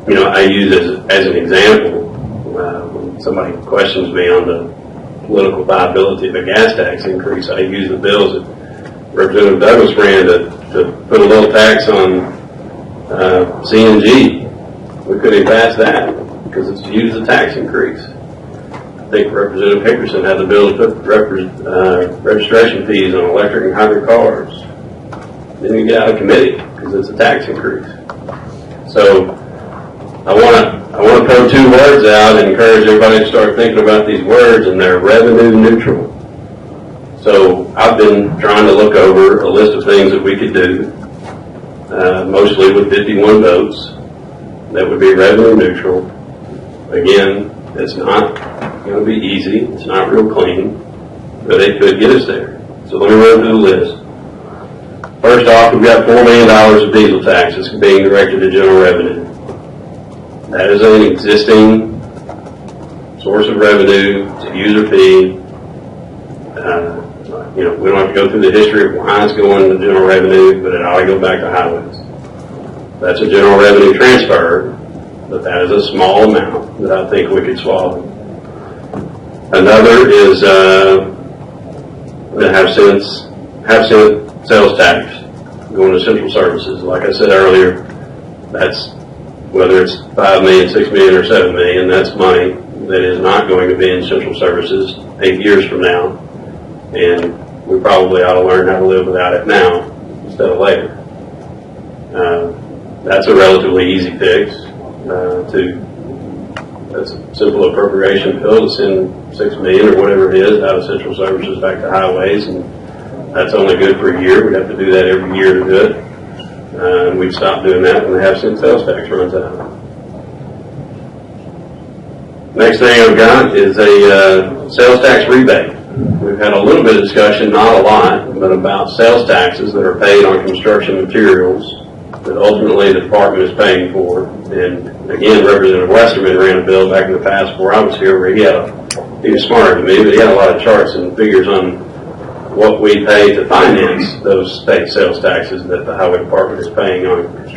I use as an example, when somebody questions me on the political viability of a gas tax increase, I use the bills that Representative Douglas ran to put a little tax on CNG. We couldn't pass that because it's used as a tax increase. I think Representative Hickerson had the bill to put registration fees on electric and hybrid cars. Didn't get out of committee because it's a tax increase. So I want to throw two words out and encourage everybody to start thinking about these words, and they're revenue neutral. So I've been trying to look over a list of things that we could do, mostly with 51 votes, that would be revenue neutral. Again, it's not going to be easy. It's not real clean, but it could get us there. So let me run through the list. First off, we've got $4 million of diesel taxes being directed to general revenue. That is an existing source of revenue. It's a user fee. We don't have to go through the history of why it's going to general revenue, but it ought to go back to highways. That's a general revenue transfer, but that is a small amount that I think we could swallow. Another is the half-cent sales tax going to central services. Like I said earlier, that's whether it's $5 million, $6 million, or $7 million, that's money that is not going to be in central services 8 years from now. And we probably ought to learn how to live without it now instead of later. That's a relatively easy fix. That's a simple appropriation bill to send $6 million or whatever it is out of central services back to highways, and that's only good for a year. We'd have to do that every year to do it. And we'd stop doing that when the half-cent sales tax runs out. Next thing I've got is a sales tax rebate. We've had a little bit of discussion, not a lot, but about sales taxes that are paid on construction materials that ultimately the department is paying for. And again, Representative Westerman ran a bill back in the past before I was here where he was smarter than me, but he had a lot of charts and figures on what we pay to finance those state sales taxes that the highway department is paying on